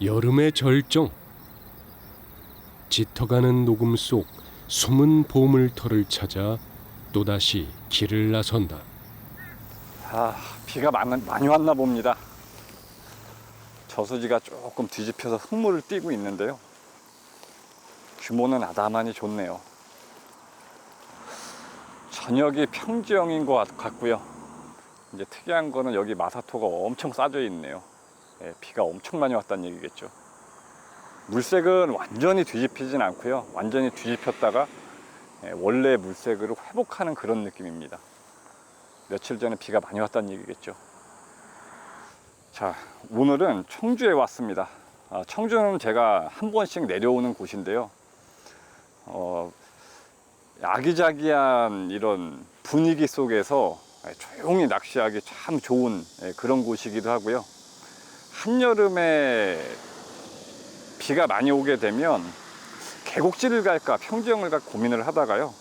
여름의 절정. 짙어가는 녹음 속 숨은 보물터를 찾아 또다시 길을 나선다. 비가 많이 왔나 봅니다. 저수지가 조금 뒤집혀서 흙물을 띠고 있는데요. 규모는 아담하니 좋네요. 저녁이 평지형인 것 같고요. 이제 특이한 거는 여기 마사토가 엄청 쌓여 있네요. 비가 엄청 많이 왔다는 얘기겠죠. 물색은 완전히 뒤집히진 않고요. 완전히 뒤집혔다가 원래 물색으로 회복하는 그런 느낌입니다. 며칠 전에 비가 많이 왔다는 얘기겠죠. 자, 오늘은 청주에 왔습니다. 청주는 제가 한 번씩 내려오는 곳인데요. 아기자기한 이런 분위기 속에서 조용히 낚시하기 참 좋은 그런 곳이기도 하고요. 한여름에 비가 많이 오게 되면 계곡질을 갈까 평지형을 갈까 고민을 하다가요.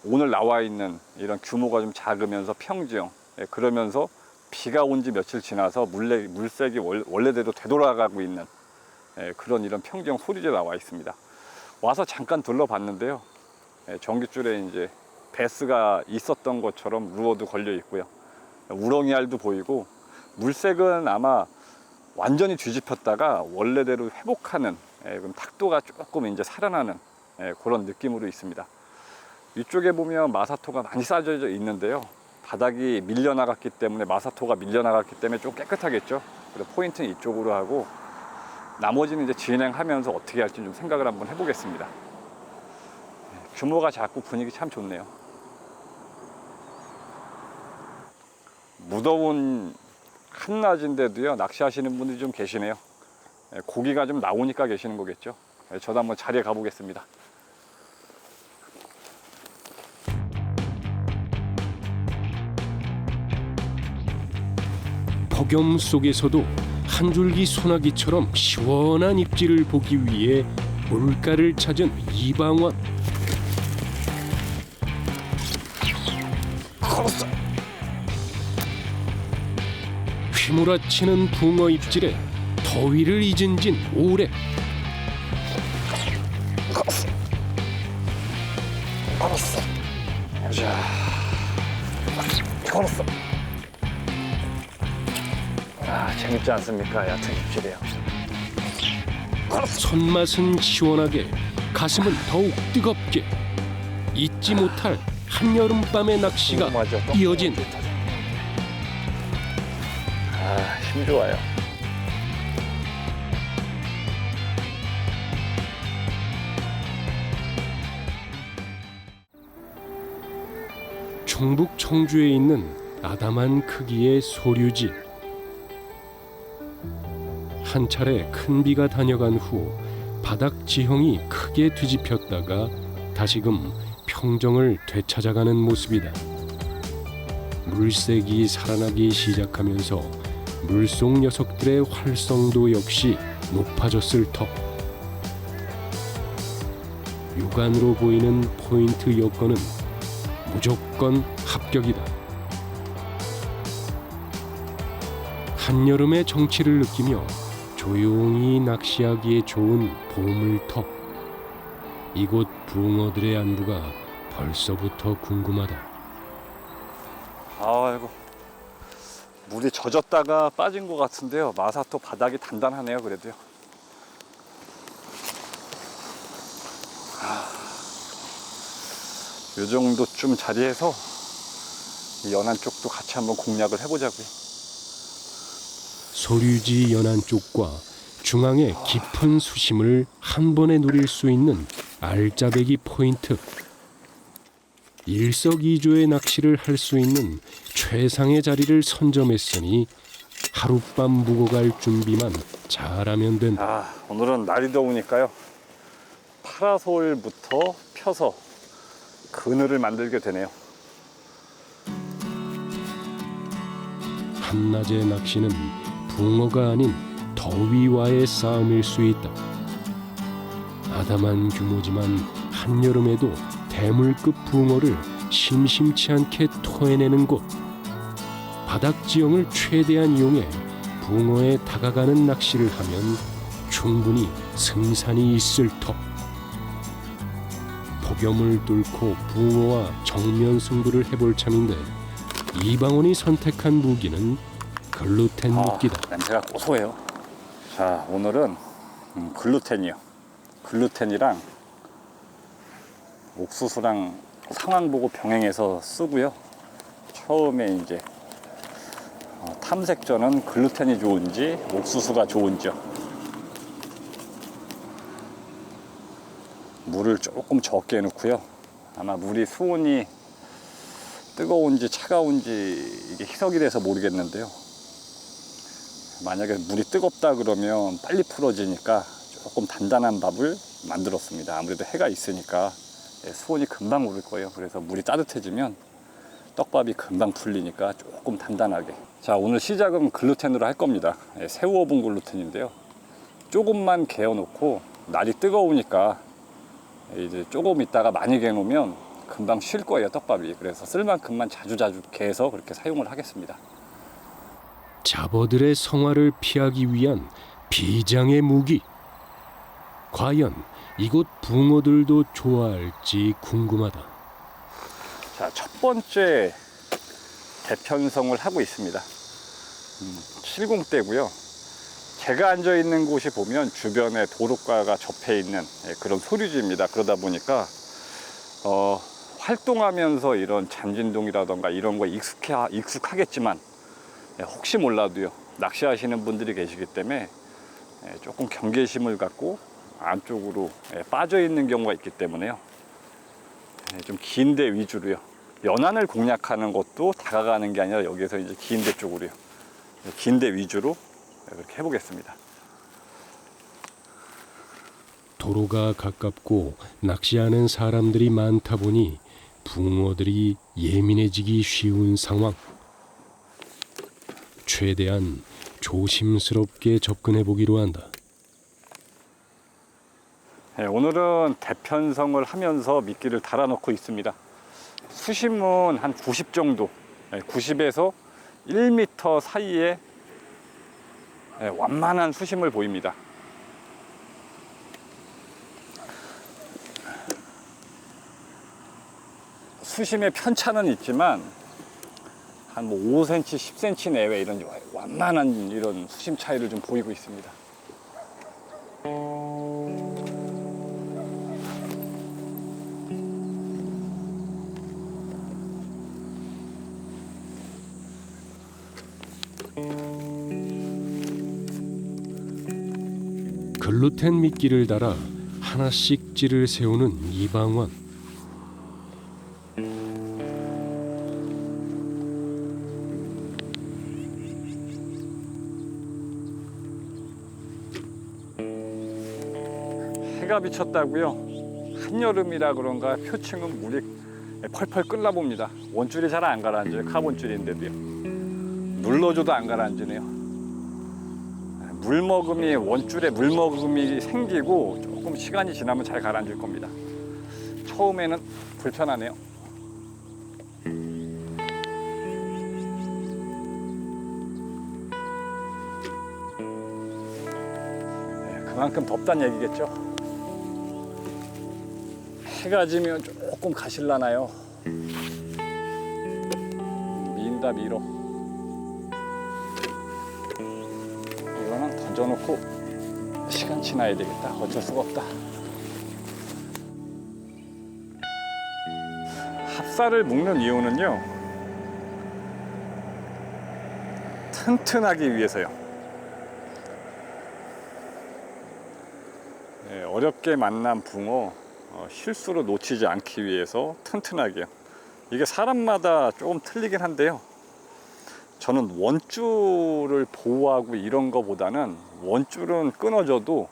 오늘 나와 있는 이런 규모가 좀 작으면서 평지형, 그러면서 비가 온 지 며칠 지나서 물색이 원래대로 되돌아가고 있는 그런 이런 평지형 소리지에 나와 있습니다. 와서 잠깐 둘러봤는데요. 전깃줄에 이제 베스가 있었던 것처럼 루어도 걸려 있고요. 우렁이알도 보이고, 물색은 아마 완전히 뒤집혔다가 원래대로 회복하는 그럼 탁도가 조금 이제 살아나는 그런 느낌으로 있습니다. 이쪽에 보면 마사토가 많이 쌓여져 있는데요. 바닥이 밀려나갔기 때문에, 마사토가 밀려나갔기 때문에 좀 깨끗하겠죠. 그래서 포인트는 이쪽으로 하고, 나머지는 이제 진행하면서 어떻게 할지 좀 생각을 한번 해보겠습니다. 규모가 작고 분위기 참 좋네요. 무더운 한낮인데도요, 낚시하시는 분들이 좀 계시네요. 고기가 좀 나오니까 계시는 거겠죠. 저도 한번 자리에 가보겠습니다. 폭염 속에서도 한 줄기 소나기처럼 시원한 입질을 보기 위해 물가를 찾은 이방원. 휘몰아치는 붕어 입질에 더위를 잊은 진 오래. 걸었어. 자, 걸었어. 재밌지 않습니까? 얕은 입질이에요. 손맛은 시원하게, 가슴은 더욱 뜨겁게. 잊지 못할 한여름밤의 낚시가 이어진. 힘 좋아요. 충북 청주에 있는 아담한 크기의 소류지. 한 차례 큰 비가 다녀간 후 바닥 지형이 크게 뒤집혔다가 다시금 평정을 되찾아가는 모습이다. 물색이 살아나기 시작하면서 물속 녀석들의 활성도 역시 높아졌을 터. 육안으로 보이는 포인트 여건은 무조건 합격이다. 한여름의 정취를 느끼며 조용히 낚시하기에 좋은 보물터. 이곳 붕어들의 안부가 벌써부터 궁금하다. 아이고, 물이 젖었다가 빠진 것 같은데요. 마사토 바닥이 단단하네요. 그래도요. 이 정도쯤 자리에서 이 연안 쪽도 같이 한번 공략을 해보자고요. 소류지 연안 쪽과 중앙의 깊은 수심을 한 번에 누릴 수 있는 알짜배기 포인트. 일석이조의 낚시를 할 수 있는 최상의 자리를 선점했으니 하룻밤 묵어갈 준비만 잘하면 된다. 오늘은 날이 더우니까요. 파라솔부터 펴서 그늘을 만들게 되네요. 한낮의 낚시는 붕어가 아닌 더위와의 싸움일 수 있다. 아담한 규모지만 한여름에도 대물급 붕어를 심심치 않게 토해내는 곳. 바닥 지형을 최대한 이용해 붕어에 다가가는 낚시를 하면 충분히 승산이 있을 터. 폭염을 뚫고 붕어와 정면 승부를 해볼 참인데 이방원이 선택한 무기는 글루텐 미끼다. 냄새가 고소해요. 자, 오늘은 글루텐이요. 글루텐이랑 옥수수랑 상황 보고 병행해서 쓰고요. 처음에 이제 탐색 전은 글루텐이 좋은지 옥수수가 좋은지요. 물을 조금 적게 넣고요. 아마 물이 수온이 뜨거운지 차가운지 이게 희석이 돼서 모르겠는데요. 만약에 물이 뜨겁다 그러면 빨리 풀어지니까 조금 단단한 밥을 만들었습니다. 아무래도 해가 있으니까 수온이 금방 오를 거예요. 그래서 물이 따뜻해지면 떡밥이 금방 풀리니까 조금 단단하게. 자, 오늘 시작은 글루텐으로 할 겁니다. 새우 오븐 글루텐인데요. 조금만 개어 놓고 날이 뜨거우니까 이제 조금 있다가 많이 개어 놓으면 금방 쉴 거예요, 떡밥이. 그래서 쓸 만큼만 자주자주 개서 그렇게 사용을 하겠습니다. 잡어들의 성화를 피하기 위한 비장의 무기. 과연 이곳 붕어들도 좋아할지 궁금하다. 자, 첫 번째 대편성을 하고 있습니다. 70대고요. 제가 앉아 있는 곳이 보면 주변에 도로가가 접해 있는 그런 소류지입니다. 그러다 보니까 활동하면서 이런 잔진동이라던가 이런 거 익숙하겠지만 혹시 몰라도요, 낚시하시는 분들이 계시기 때문에 조금 경계심을 갖고 안쪽으로 빠져 있는 경우가 있기 때문에요. 좀 긴 데 위주로요. 연안을 공략하는 것도 다가가는 게 아니라 여기서 이제 긴 데 쪽으로요. 긴 데 위주로 그렇게 해보겠습니다. 도로가 가깝고 낚시하는 사람들이 많다 보니 붕어들이 예민해지기 쉬운 상황. 최대한 조심스럽게 접근해 보기로 한다. 네, 오늘은 대편성을 하면서 미끼를 달아놓고 있습니다. 수심은 한 90 정도, 90에서 1m 사이에 완만한 수심을 보입니다. 수심의 편차는 있지만 한 5cm, 10cm 내외 이런 완만한 이런 수심 차이를 좀 보이고 있습니다. 글루텐 미끼를 달아 하나씩 찌를 세우는 이방원. 해가 비쳤다고요? 한여름이라 그런가 표층은 물이 펄펄 끓나 봅니다. 원줄이 잘 안 가라앉아요. 카본줄인데도요. 눌러줘도 안 가라앉으네요. 물머금이, 원줄에 물머금이 생기고 조금 시간이 지나면 잘 가라앉을 겁니다. 처음에는 불편하네요. 그만큼 덥다는 얘기겠죠. 해가 지면 조금 가실라나요. 미인다 밀어. 이거는 던져놓고 시간 지나야 되겠다. 어쩔 수가 없다. 합사를 묶는 이유는요, 튼튼하기 위해서요. 어렵게 만난 붕어 실수로 놓치지 않기 위해서 튼튼하게요. 이게 사람마다 조금 틀리긴 한데요. 저는 원줄을 보호하고 이런 거보다는 원줄은 끊어져도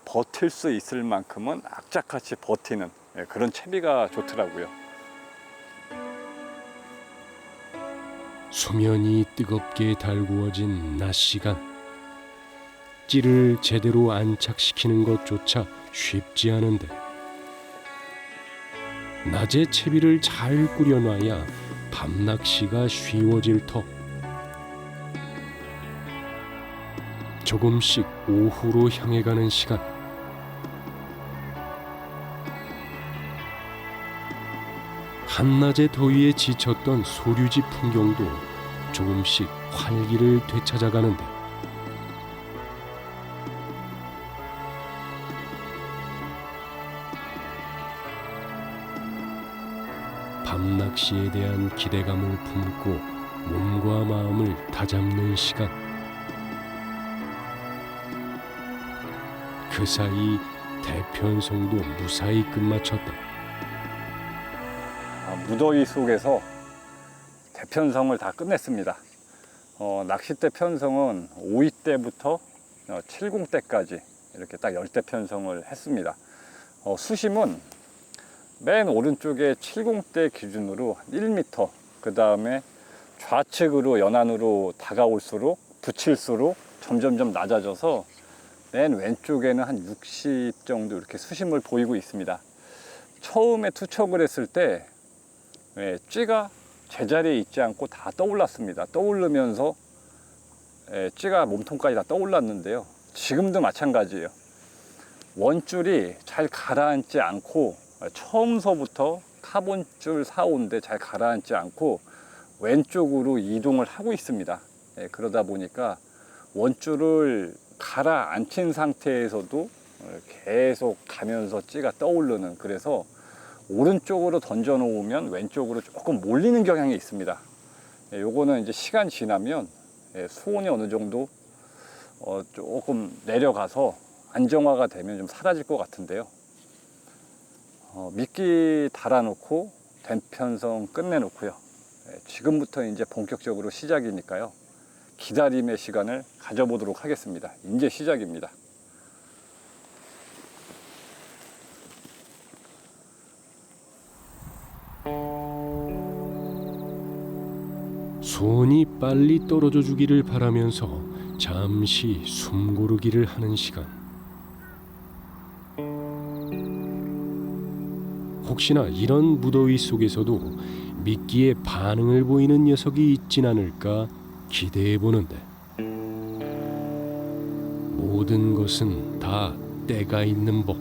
버틸 수 있을 만큼은 악착같이 버티는 그런 채비가 좋더라고요. 수면이 뜨겁게 달구어진 낮 시간. 찌를 제대로 안착시키는 것조차 쉽지 않은데 낮에 채비를 잘 꾸려놔야 밤낚시가 쉬워질 터. 조금씩 오후로 향해 가는 시간. 한낮의 더위에 지쳤던 소류지 풍경도 조금씩 활기를 되찾아가는데 밤낚시에 대한 기대감을 품고 몸과 마음을 다잡는 시간. 그 사이 대편성도 무사히 끝마쳤다. 무더위 속에서 대편성을 다 끝냈습니다. 낚싯대 편성은 5위 때부터 70 때까지 이렇게 딱 10대 편성을 했습니다. 수심은 맨 오른쪽에 70대 기준으로 1m, 그 다음에 좌측으로 연안으로 다가올수록 붙일수록 점점점 낮아져서 맨 왼쪽에는 한 60 정도 이렇게 수심을 보이고 있습니다. 처음에 투척을 했을 때 찌가 제자리에 있지 않고 다 떠올랐습니다. 떠오르면서 찌가 몸통까지 다 떠올랐는데요. 지금도 마찬가지예요. 원줄이 잘 가라앉지 않고 처음서부터 카본줄 4호인데 잘 가라앉지 않고 왼쪽으로 이동을 하고 있습니다. 그러다 보니까 원줄을 가라앉힌 상태에서도 계속 가면서 찌가 떠오르는, 그래서 오른쪽으로 던져 놓으면 왼쪽으로 조금 몰리는 경향이 있습니다. 요거는 이제 시간 지나면 수온이 어느 정도 조금 내려가서 안정화가 되면 좀 사라질 것 같은데요. 미끼 달아놓고 대편성 끝내놓고요. 지금부터 이제 본격적으로 시작이니까요. 기다림의 시간을 가져보도록 하겠습니다. 이제 시작입니다. 수온이 빨리 떨어져 주기를 바라면서 잠시 숨 고르기를 하는 시간. 혹시나 이런 무더위 속에서도 미끼에 반응을 보이는 녀석이 있진 않을까 기대해 보는데 모든 것은 다 때가 있는 법.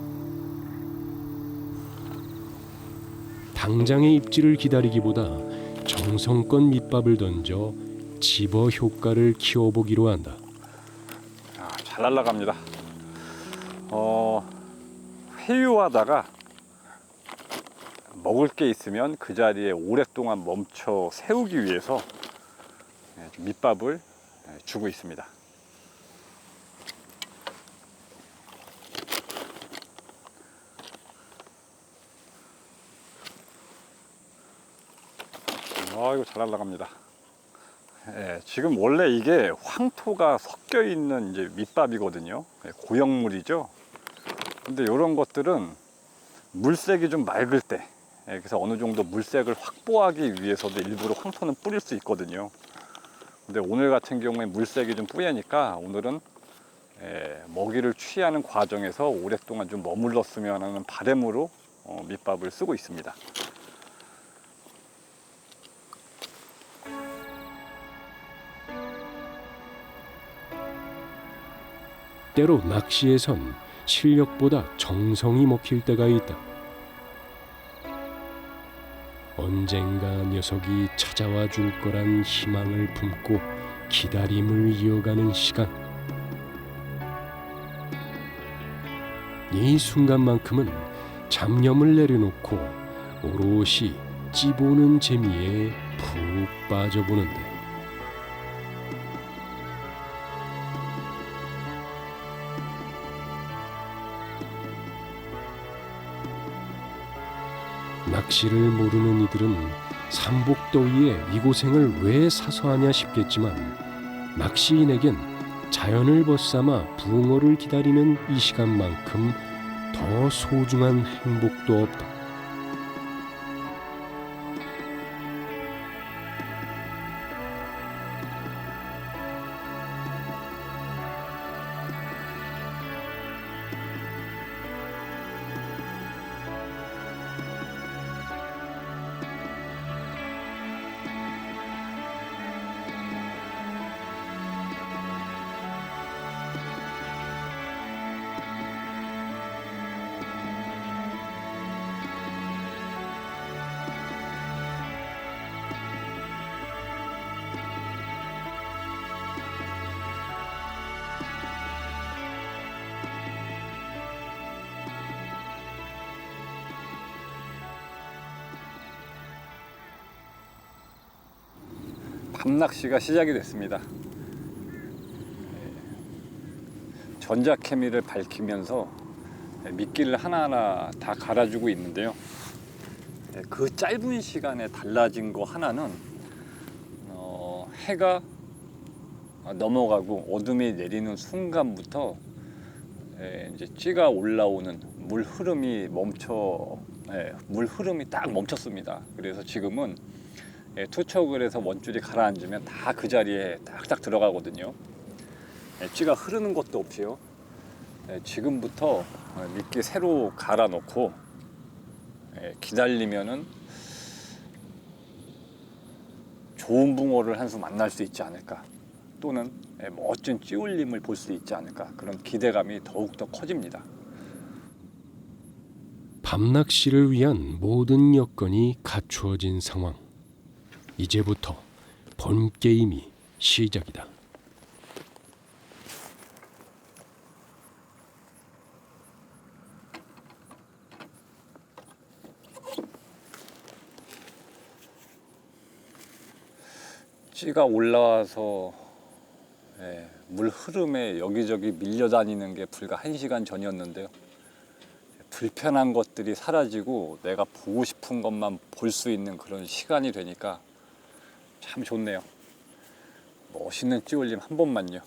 당장의 입질을 기다리기보다 정성껏 밑밥을 던져 집어 효과를 키워보기로 한다. 잘 날아갑니다. 회유하다가 먹을 게 있으면 그 자리에 오랫동안 멈춰 세우기 위해서 밑밥을 주고 있습니다. 이거 잘 날아갑니다. 지금 원래 이게 황토가 섞여 있는 이제 밑밥이거든요. 고형물이죠. 근데 이런 것들은 물색이 좀 맑을 때, 그래서 어느 정도 물색을 확보하기 위해서도 일부러 황토는 뿌릴 수 있거든요. 근데 오늘 같은 경우에 물색이 좀 뿌얘니까 오늘은 먹이를 취하는 과정에서 오랫동안 좀 머물렀으면 하는 바람으로 밑밥을 쓰고 있습니다. 때로 낚시에선 실력보다 정성이 먹힐 때가 있다. 언젠가 녀석이 찾아와 줄 거란 희망을 품고 기다림을 이어가는 시간. 이 순간만큼은 잡념을 내려놓고 오롯이 찌보는 재미에 푹 빠져보는데 낚시를 모르는 이들은 삼복더위에 이 고생을 왜 사서 하냐 싶겠지만 낚시인에겐 자연을 벗삼아 붕어를 기다리는 이 시간만큼 더 소중한 행복도 없다. 밤낚시가 시작이 됐습니다. 전자케미를 밝히면서 미끼를 하나하나 다 갈아주고 있는데요. 그 짧은 시간에 달라진 거 하나는 해가 넘어가고 어둠이 내리는 순간부터 이제 찌가 올라오는 물 흐름이 딱 멈췄습니다. 그래서 지금은 투척을 해서 원줄이 가라앉으면 다 그 자리에 딱딱 들어가거든요. 찌가 흐르는 것도 없이요. 지금부터 미끼 새로 갈아 놓고 기다리면은 좋은 붕어를 한 수 만날 수 있지 않을까, 또는 멋진 찌울림을 볼 수 있지 않을까, 그런 기대감이 더욱더 커집니다. 밤낚시를 위한 모든 여건이 갖추어진 상황. 이제부터 본 게임이 시작이다. 찌가 올라와서 물 흐름에 여기저기 밀려다니는 게 불과 1시간 전이었는데요. 불편한 것들이 사라지고 내가 보고 싶은 것만 볼 수 있는 그런 시간이 되니까 참 좋네요. 멋있는 찌올림 한 번만요.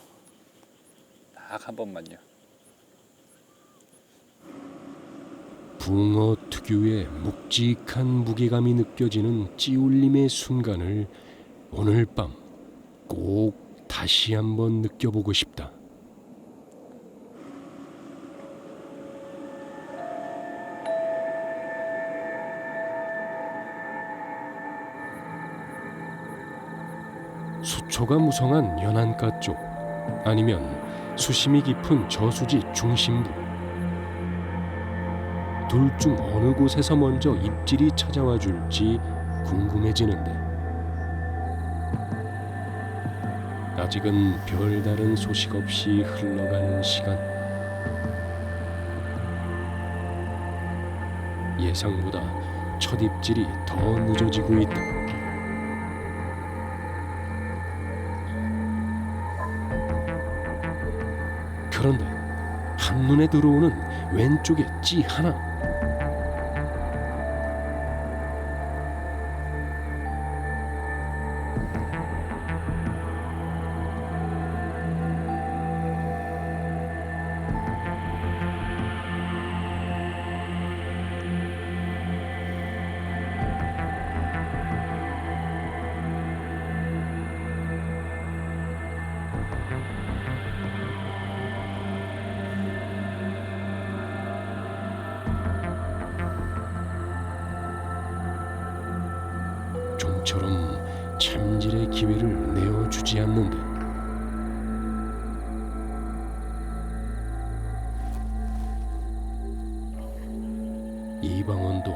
딱 한 번만요. 붕어 특유의 묵직한 무게감이 느껴지는 찌울림의 순간을 오늘 밤 꼭 다시 한번 느껴보고 싶다. 수초가 무성한 연안가 쪽, 아니면 수심이 깊은 저수지 중심부. 둘 중 어느 곳에서 먼저 입질이 찾아와 줄지 궁금해지는데, 아직은 별다른 소식 없이 흘러가는 시간. 예상보다 첫 입질이 더 늦어지고 있다. 그런데 한눈에 들어오는 왼쪽에 찌 하나. 좀처럼 참질의 기회를 내어주지 않는데, 이방원도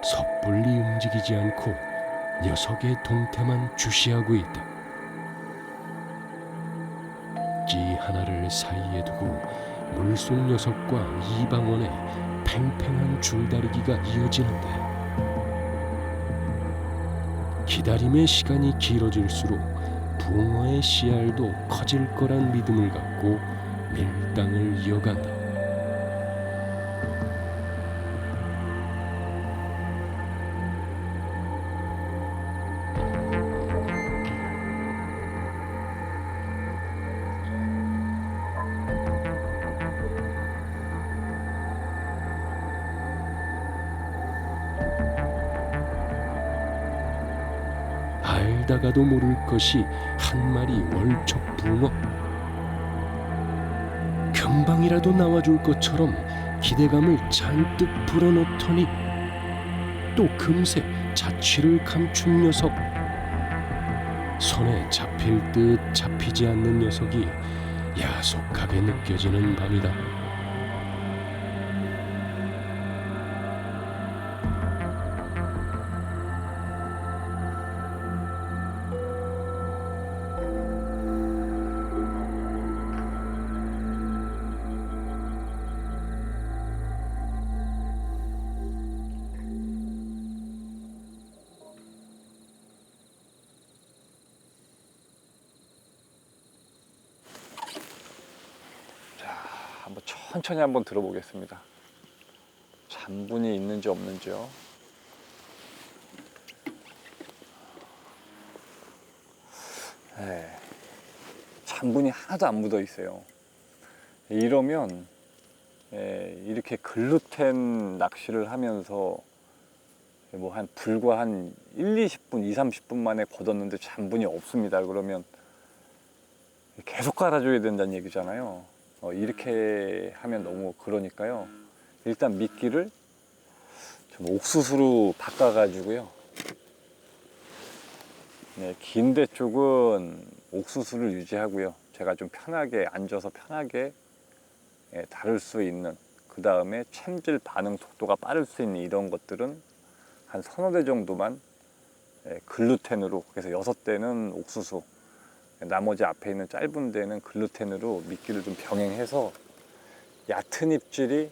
섣불리 움직이지 않고 녀석의 동태만 주시하고 있다. 찌 하나를 사이에 두고 물속 녀석과 이방원의 팽팽한 줄다리기가 이어지는데, 기다림의 시간이 길어질수록 붕어의 씨알도 커질 거란 믿음을 갖고 밀당을 이어간다. 알다가도 모를 것이 한 마리 월척 붕어. 금방이라도 나와줄 것처럼 기대감을 잔뜩 불어넣더니 또 금세 자취를 감춘 녀석. 손에 잡힐 듯 잡히지 않는 녀석이 야속하게 느껴지는 밤이다. 천천히 한번 들어보겠습니다. 잔분이 있는지 없는지요. 네, 잔분이 하나도 안 묻어 있어요. 이러면 이렇게 글루텐 낚시를 하면서 뭐 불과 한 1, 20분, 2, 30분 만에 걷었는데 잔분이 없습니다. 그러면 계속 깔아줘야 된다는 얘기잖아요. 이렇게 하면 너무 그러니까요. 일단 미끼를 좀 옥수수로 바꿔가지고요. 네, 긴데 쪽은 옥수수를 유지하고요. 제가 좀 편하게 앉아서 편하게 다룰 수 있는, 그 다음에 챔질 반응 속도가 빠를 수 있는 이런 것들은 한 서너 대 정도만 글루텐으로, 그래서 6대는 옥수수, 나머지 앞에 있는 짧은 데는 글루텐으로 미끼를 좀 병행해서 얕은 입질이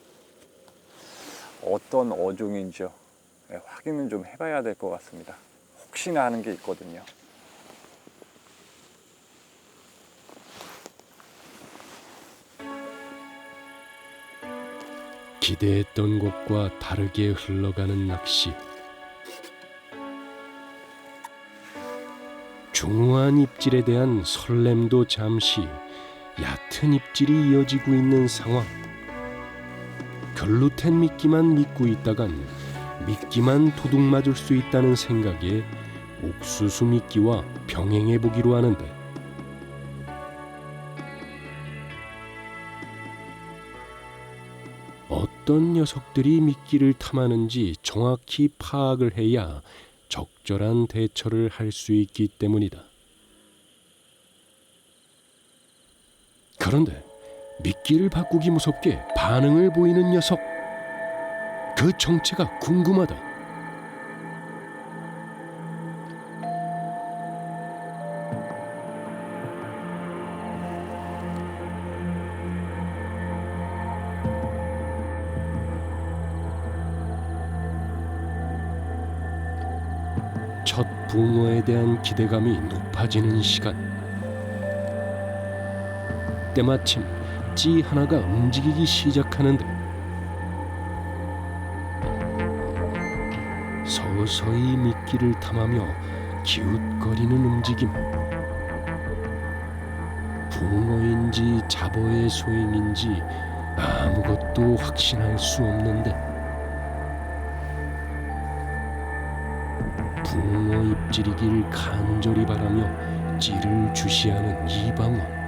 어떤 어종인지요, 확인은 좀 해봐야 될 것 같습니다. 혹시나 하는 게 있거든요. 기대했던 것과 다르게 흘러가는 낚시. 중후한 입질에 대한 설렘도 잠시, 얕은 입질이 이어지고 있는 상황. 글루텐 미끼만 믿고 있다간 미끼만 도둑 맞을 수 있다는 생각에 옥수수 미끼와 병행해 보기로 하는데, 어떤 녀석들이 미끼를 탐하는지 정확히 파악을 해야 적절한 대처를 할 수 있기 때문이다. 그런데 미끼를 바꾸기 무섭게 반응을 보이는 녀석, 그 정체가 궁금하다. 첫 붕어에 대한 기대감이 높아지는 시간. 때마침 찌 하나가 움직이기 시작하는데, 서서히 미끼를 탐하며 기웃거리는 움직임. 붕어인지 잡어의 소행인지 아무것도 확신할 수 없는데, 붕어 입질이길 간절히 바라며 찌를 주시하는 이방어.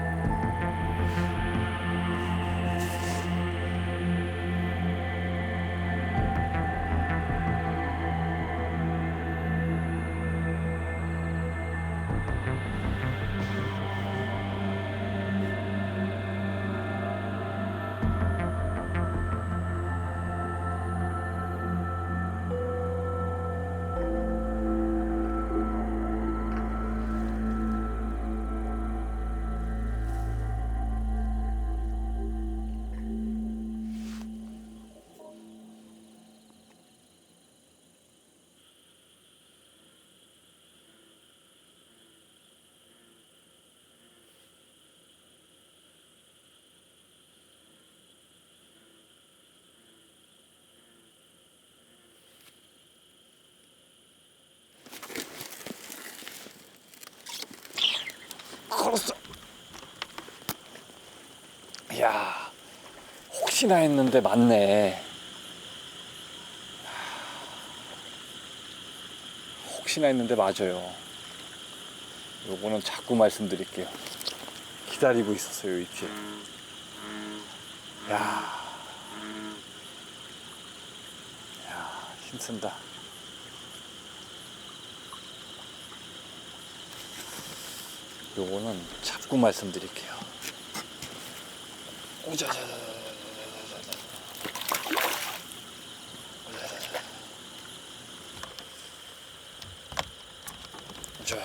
걸었어. 이야, 혹시나 했는데 맞네. 혹시나 했는데 맞아요. 요거는 자꾸 말씀드릴게요. 기다리고 있었어요, 입질. 야, 힘쓴다. 요거는 자꾸 말씀드릴게요. 오자자자자자자자자. 자.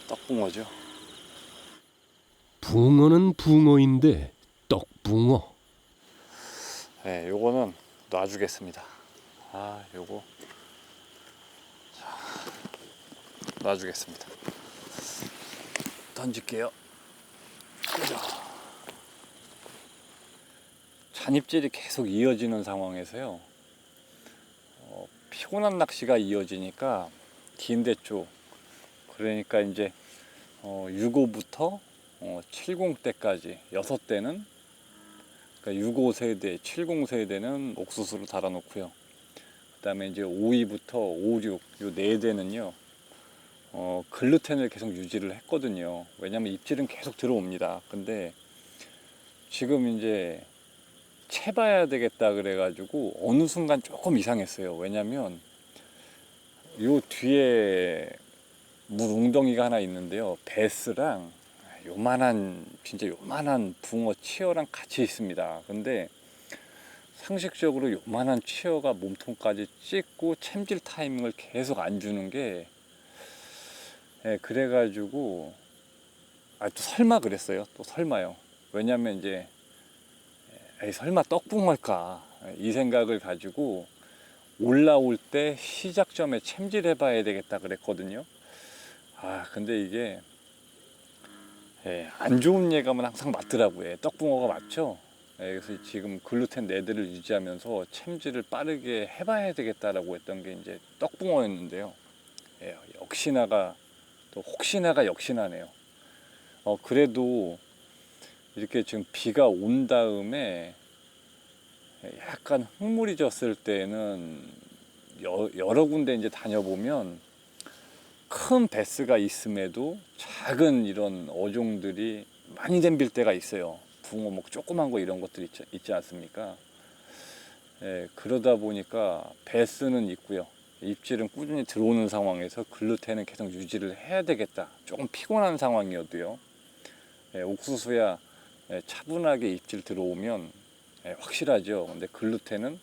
떡붕어죠. 붕어는 붕어인데 떡붕어. 네, 요거는 놔주겠습니다. 요거. 자. 놔주겠습니다. 던질게요. 잔입질이 계속 이어지는 상황에서요. 피곤한 낚시가 이어지니까 긴대 쪽, 그러니까 이제 6호부터 70대까지 6대는, 그러니까 6호 세대, 70 세대는 옥수수로 달아놓고요. 그 다음에 이제 5위부터 5, 6, 요 4대는요, 글루텐을 계속 유지를 했거든요. 왜냐면 입질은 계속 들어옵니다. 근데 지금 이제 채봐야 되겠다 그래가지고 어느 순간 조금 이상했어요. 왜냐면 요 뒤에 물 웅덩이가 하나 있는데요. 베스랑 요만한, 진짜 요만한 붕어 치어랑 같이 있습니다. 근데 상식적으로 요만한 치어가 몸통까지 찍고 챔질 타이밍을 계속 안 주는 게, 그래가지고 또 설마 그랬어요. 또 설마요. 왜냐면 이제 에이, 설마 떡붕어일까 이 생각을 가지고 올라올 때 시작점에 챔질해 봐야 되겠다 그랬거든요. 근데 이게 안 좋은 예감은 항상 맞더라고요. 떡붕어가 맞죠. 그래서 지금 글루텐 4대를 유지하면서 챔질을 빠르게 해봐야 되겠다라고 했던 게 이제 떡붕어였는데요. 역시나가 또 혹시나가 역시나네요. 그래도 이렇게 지금 비가 온 다음에 약간 흙물이 졌을 때는 여러 군데 이제 다녀보면 큰 베스가 있음에도 작은 이런 어종들이 많이 덤빌 때가 있어요. 붕어, 뭐 조그만 거 이런 것들 있지 않습니까? 그러다 보니까 베스는 있고요. 입질은 꾸준히 들어오는 상황에서 글루텐은 계속 유지를 해야 되겠다. 조금 피곤한 상황이어도요. 옥수수야 차분하게 입질 들어오면 확실하죠. 근데 글루텐은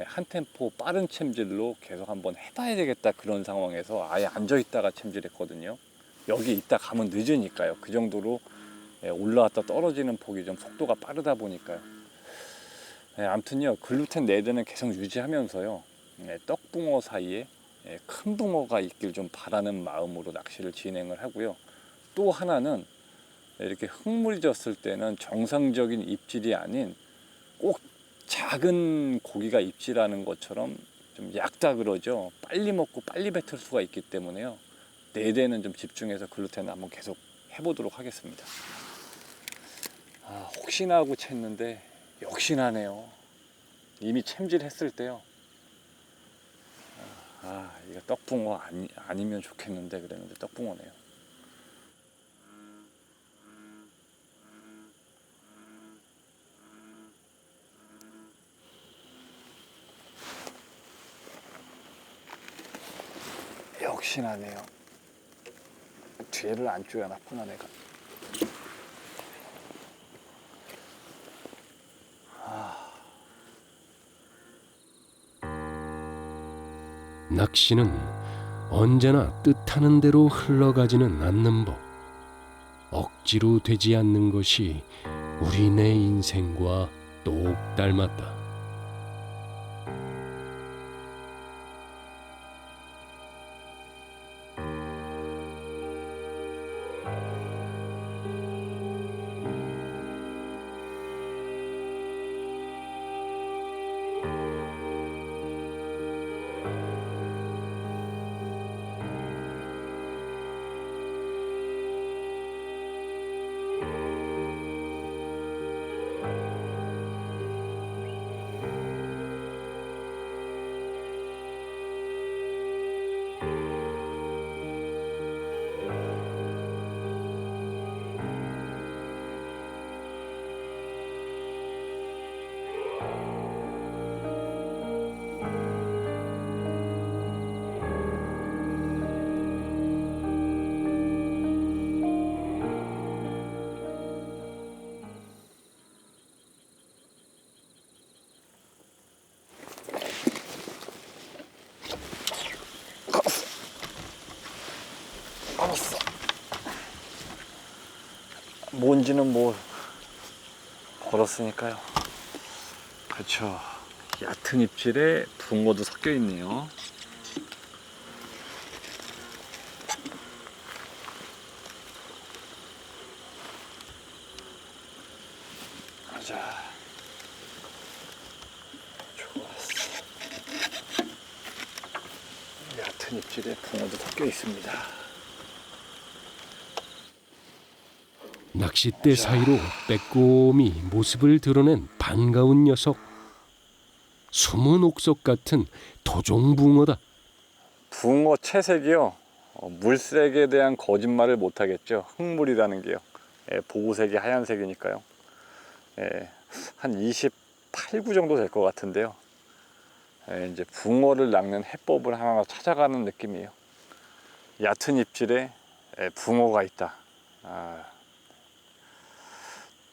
한 템포 빠른 챔질로 계속 한번 해봐야 되겠다. 그런 상황에서 아예 앉아있다가 챔질했거든요. 여기 있다 가면 늦으니까요. 그 정도로 올라왔다 떨어지는 폭이 좀 속도가 빠르다 보니까요. 아무튼요, 글루텐 4대는 계속 유지하면서요, 떡붕어 사이에 큰 붕어가 있길 좀 바라는 마음으로 낚시를 진행을 하고요. 또 하나는 이렇게 흙물이 졌을 때는 정상적인 입질이 아닌 꼭 작은 고기가 입질하는 것처럼 좀 얕다 그러죠. 빨리 먹고 빨리 뱉을 수가 있기 때문에요. 4대는 좀 집중해서 글루텐을 한번 계속 해보도록 하겠습니다. 혹시나 하고 챘는데 역시나네요. 이미 챔질했을 때요. 이거 떡붕어 아니면 좋겠는데 그랬는데 떡붕어네요. 역시나네요. 뒤를 안 쪼여놨구나 내가. 낚시는 언제나 뜻하는 대로 흘러가지는 않는 법. 억지로 되지 않는 것이 우리네 인생과 똑 닮았다. 알았어. 뭔지는 뭐 걸었으니까요. 그렇죠. 얕은 입질에 붕어도 섞여 있네요. 얕은 입질에 붕어도 섞여 있습니다. 낚싯대 사이로 빼꼼히 모습을 드러낸 반가운 녀석. 숨은 옥석 같은 토종붕어다. 붕어 채색이요. 물색에 대한 거짓말을 못 하겠죠. 흙물이라는 게요. 보호색이 하얀색이니까요. 한 28구 정도 될 것 같은데요. 이제 붕어를 낚는 해법을 하나 찾아가는 느낌이에요. 얕은 입질에 붕어가 있다.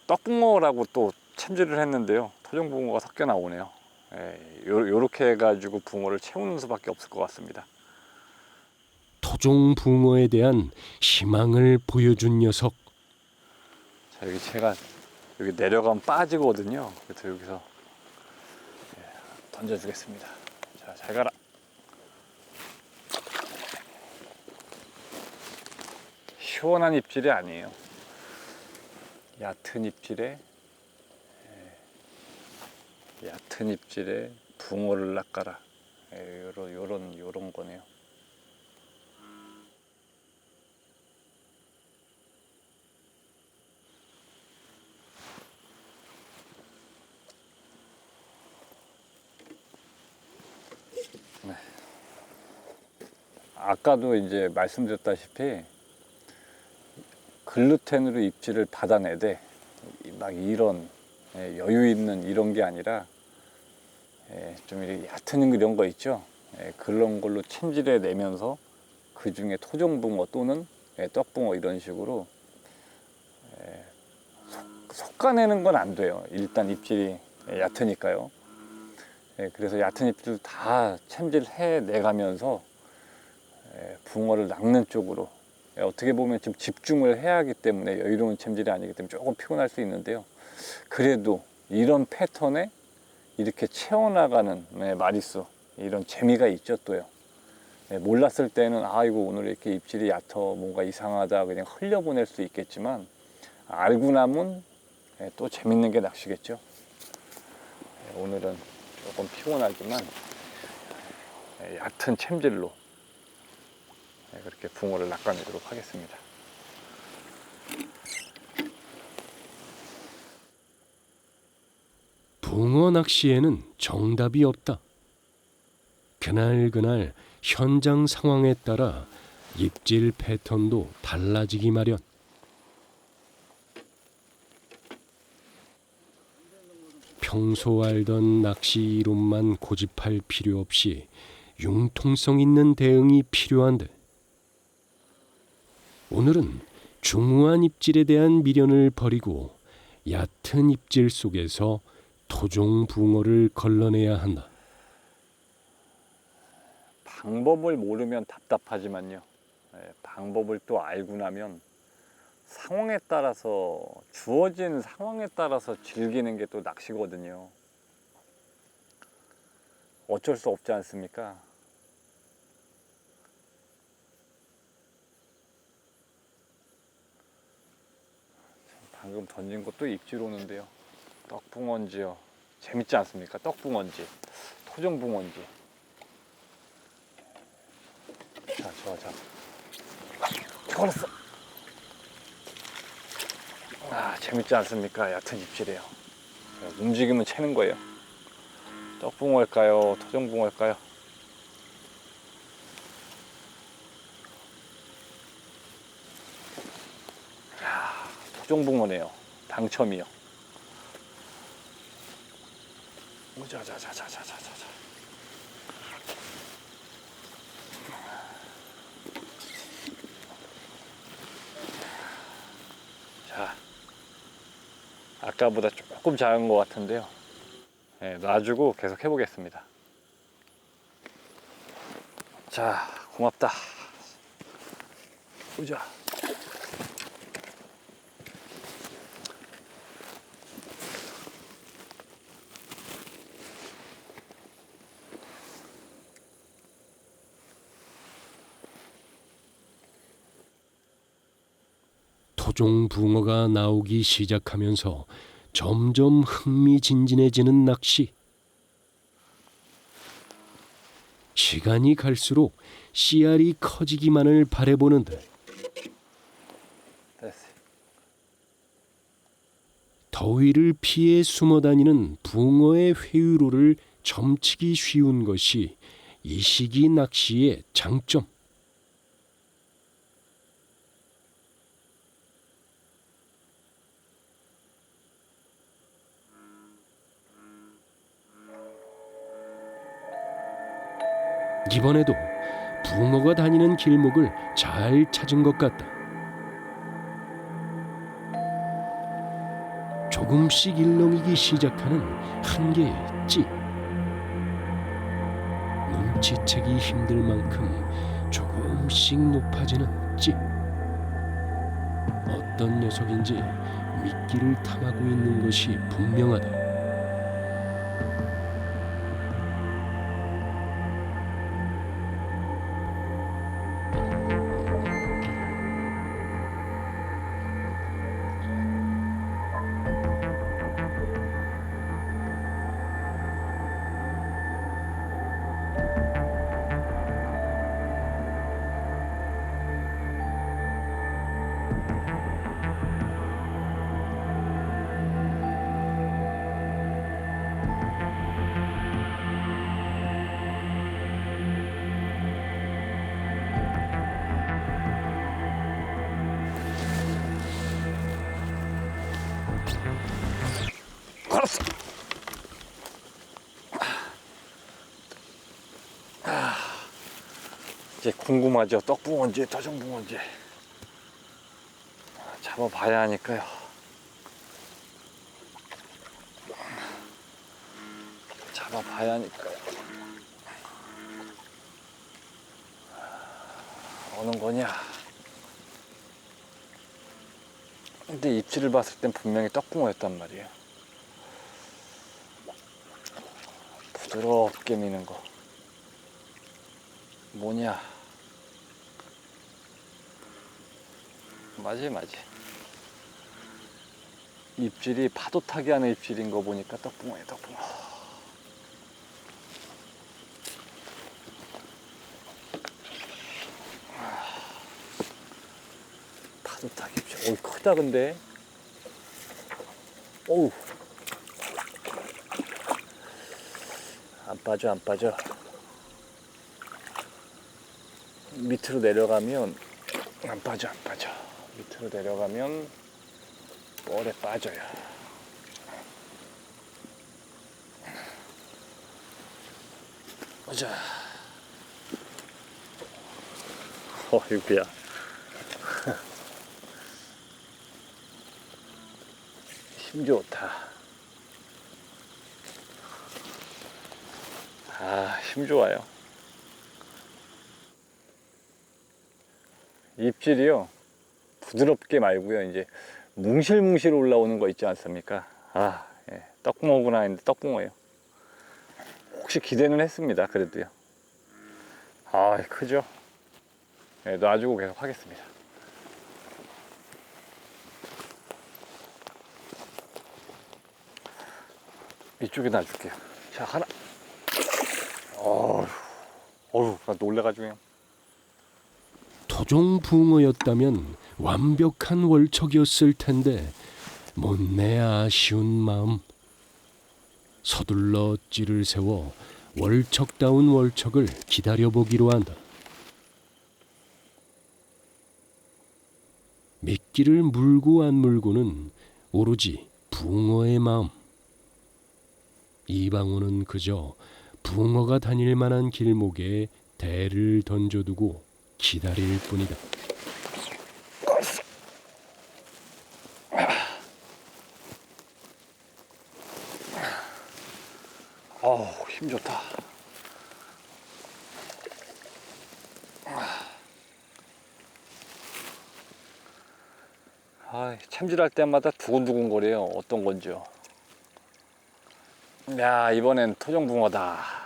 떡붕어라고 또 챔질을 했는데요. 토종붕어가 섞여 나오네요. 요렇게 해가지고 붕어를 채우는 수밖에 없을 것 같습니다. 토종붕어에 대한 희망을 보여준 녀석. 자, 여기 제가 여기 내려가면 빠지거든요. 그래서 여기서 던져주겠습니다. 자, 잘 가라. 시원한 입질이 아니에요. 얕은 입질에 붕어를 낚아라. 요런 거네요. 네. 아까도 이제 말씀드렸다시피 글루텐으로 입질을 받아내되 막 이런 여유 있는 이런 게 아니라 좀 이렇게 얕은 이런 거 있죠. 그런 걸로 챔질해 내면서 그 중에 토종붕어 또는 떡붕어 이런 식으로 솎아내는 건 안 돼요. 일단 입질이 얕으니까요. 그래서 얕은 입질 다 챔질해 내가면서 붕어를 낚는 쪽으로 어떻게 보면 좀 집중을 해야 하기 때문에 여유로운 챔질이 아니기 때문에 조금 피곤할 수 있는데요. 그래도 이런 패턴에 이렇게 채워나가는 마리수 이런 재미가 있죠 또요. 몰랐을 때는 아이고 오늘 이렇게 입질이 얕아 뭔가 이상하다 그냥 흘려보낼 수 있겠지만 알고 나면 또 재밌는 게 낚시겠죠. 오늘은 조금 피곤하지만 얕은 챔질로 그렇게 붕어를 낚아내도록 하겠습니다. 붕어 낚시에는 정답이 없다. 그날 현장 상황에 따라 입질 패턴도 달라지기 마련. 평소 알던 낚시 이론만 고집할 필요 없이 융통성 있는 대응이 필요한데 오늘은 중후한 입질에 대한 미련을 버리고 얕은 입질 속에서 토종 붕어를 걸러내야 한다. 방법을 모르면 답답하지만요. 방법을 또 알고 나면 상황에 따라서 주어진 상황에 따라서 즐기는 게 또 낚시거든요. 어쩔 수 없지 않습니까? 방금 던진 것도 입질 오는데요. 떡붕어인지요. 재밌지 않습니까? 떡붕어인지 토종붕어인지. 자, 걸었어. 재밌지 않습니까? 얕은 입질이에요. 움직이면 채는 거예요. 떡붕어일까요? 토종붕어일까요? 토종붕어네요. 당첨이요. 자자자자자자자. 자, 아까보다 조금 작은 것 같은데요. 놔주고 계속 해보겠습니다. 자, 고맙다. 보자. 토종 붕어가 나오기 시작하면서 점점 흥미진진해지는 낚시. 시간이 갈수록 씨알이 커지기만을 바라보는데 됐어. 더위를 피해 숨어다니는 붕어의 회유로를 점치기 쉬운 것이 이 시기 낚시의 장점. 이번에도 붕어가 다니는 길목을 잘 찾은 것 같다. 조금씩 일렁이기 시작하는 한 개의 찌. 눈치채기 힘들 만큼 조금씩 높아지는 찌. 어떤 녀석인지 미끼를 탐하고 있는 것이 분명하다. 알았어. 이제 궁금하죠. 떡붕어인지 토종붕어인지 잡아봐야 하니까요. 잡아봐야 하니까요. 어느 거냐? 근데 입질을 봤을 땐 분명히 떡붕어였단 말이에요. 부드럽게 미는 거 뭐냐? 맞지. 입질이 파도 타기 하는 입질인 거 보니까 떡붕어예요, 떡붕어. 파도 타기 입질. 어이, 크다 근데. 어우. 안 빠져. 밑으로 내려가면 안 빠져. 밑으로 내려가면 볼에 빠져요. 보자. 어이구야. 힘 좋다. 힘 좋아요. 입질이요. 부드럽게 말고요. 이제 뭉실뭉실 올라오는 거 있지 않습니까? 예. 떡붕어구나 했는데 떡붕어예요. 혹시 기대는 했습니다. 그래도요. 크죠? 예, 놔주고 계속 하겠습니다. 이쪽에 놔줄게요. 자, 하나. 나 놀래가지고요. 토종 붕어였다면 완벽한 월척이었을 텐데 못내 아쉬운 마음. 서둘러 찌를 세워 월척다운 월척을 기다려보기로 한다. 미끼를 물고 안 물고는 오로지 붕어의 마음. 이방원은 그저 붕어가 다닐 만한 길목에 대를 던져두고 기다릴 뿐이다. 힘 좋다. 참질할 때마다 두근두근 거려요. 어떤 건지요. 야, 이번엔 토종붕어다.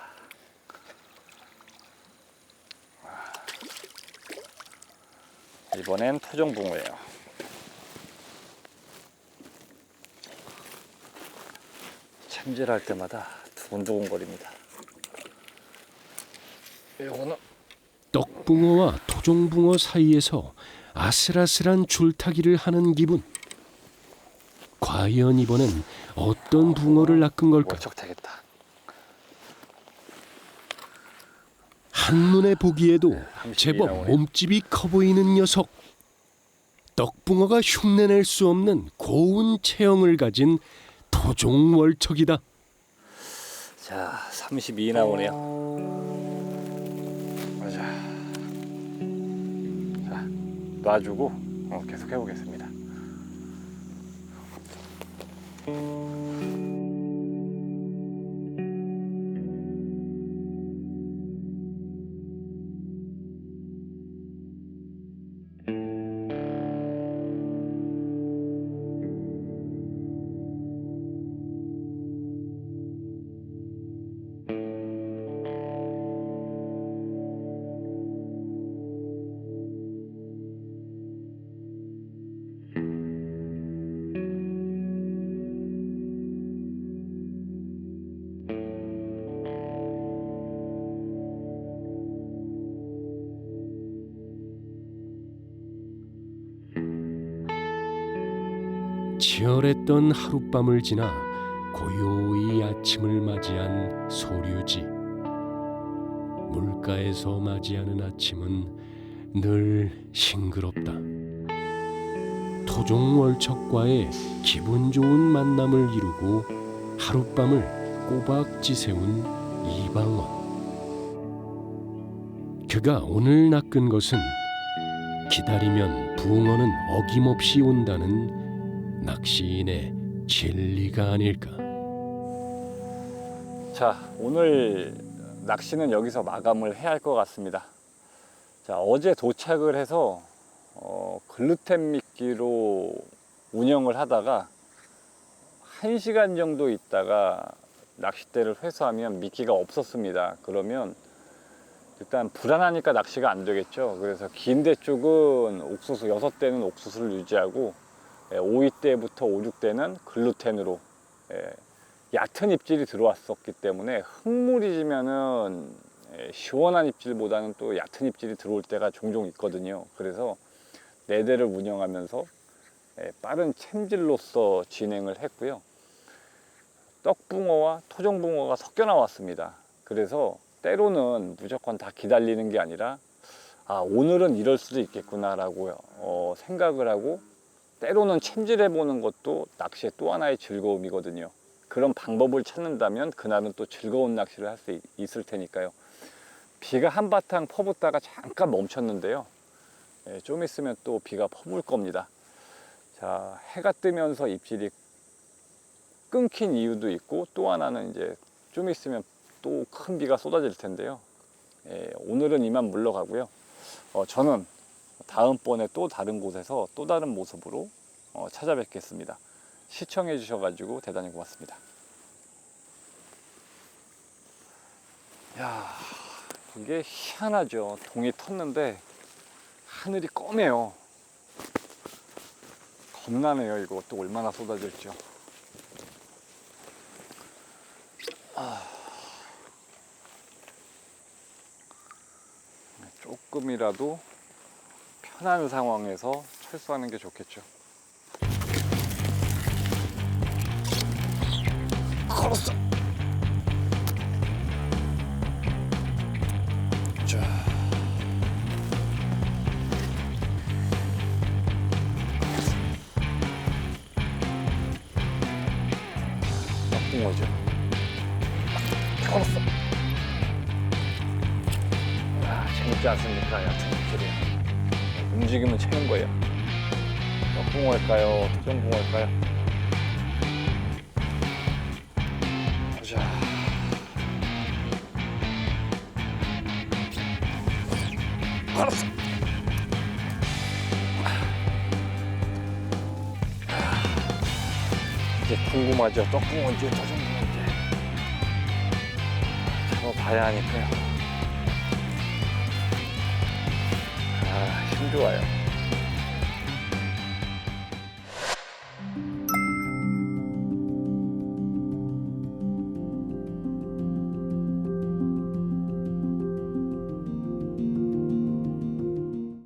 이번엔 토종붕어예요. 참질할 때마다 두근두근 거립니다. 요거는 떡붕어와 토종붕어 사이에서 아슬아슬한 줄타기를 하는 기분. 과연 이번엔 어떤 붕어를 낚은 걸까? 월척 되겠다. 한눈에 보기에도 32 제법 나오네. 몸집이 커 보이는 녀석. 떡붕어가 흉내낼 수 없는 고운 체형을 가진 토종 월척이다. 자, 32 나오네요. 맞아. 자, 놔주고 계속 해보겠습니다. 치열했던 하룻밤을 지나 고요히 아침을 맞이한 소류지. 물가에서 맞이하는 아침은 늘 싱그럽다. 토종 월척과의 기분 좋은 만남을 이루고 하룻밤을 꼬박 지새운 이방원. 그가 오늘 낚은 것은 기다리면 붕어는 어김없이 온다는 낚시인의 진리가 아닐까. 자, 오늘 낚시는 여기서 마감을 해야 할 것 같습니다. 자, 어제 도착을 해서 글루텐 미끼로 운영을 하다가 1시간 정도 있다가 낚싯대를 회수하면 미끼가 없었습니다. 그러면 일단 불안하니까 낚시가 안 되겠죠. 그래서 긴대 쪽은 옥수수 6대는 옥수수를 유지하고 5위대부터 5, 6대는 글루텐으로 얕은 입질이 들어왔었기 때문에 흙물이 지면은 시원한 입질보다는 또 얕은 입질이 들어올 때가 종종 있거든요. 그래서 4대를 운영하면서 빠른 챔질로서 진행을 했고요. 떡붕어와 토종붕어가 섞여 나왔습니다. 그래서 때로는 무조건 다 기다리는 게 아니라 오늘은 이럴 수도 있겠구나 라고 생각을 하고 때로는 챔질해 보는 것도 낚시의 또 하나의 즐거움이거든요. 그런 방법을 찾는다면 그날은 또 즐거운 낚시를 할 수 있을 테니까요. 비가 한바탕 퍼붓다가 잠깐 멈췄는데요. 좀 있으면 또 비가 퍼부을 겁니다. 자, 해가 뜨면서 입질이 끊긴 이유도 있고 또 하나는 이제 좀 있으면 또 큰 비가 쏟아질 텐데요. 오늘은 이만 물러가고요. 저는 다음번에 또 다른 곳에서 또 다른 모습으로 찾아뵙겠습니다. 시청해 주셔가지고 대단히 고맙습니다. 야, 이게 희한하죠. 동이 텄는데 하늘이 검해요. 겁나네요. 이거 또 얼마나 쏟아질지요. 조금이라도 편한 상황에서 철수하는 게 좋겠죠. 걸었어. 자, 떡붕어죠. 걸었어. 재밌지 않습니까? 얕은 입질이. 움직이면 채는 거예요. 떡붕어일까요? 토종붕어일까요? 보자. 알았어. 이제 궁금하죠? 떡붕어인지 토종붕어인지. 잡아봐야 하니까요. 힘 좋아요.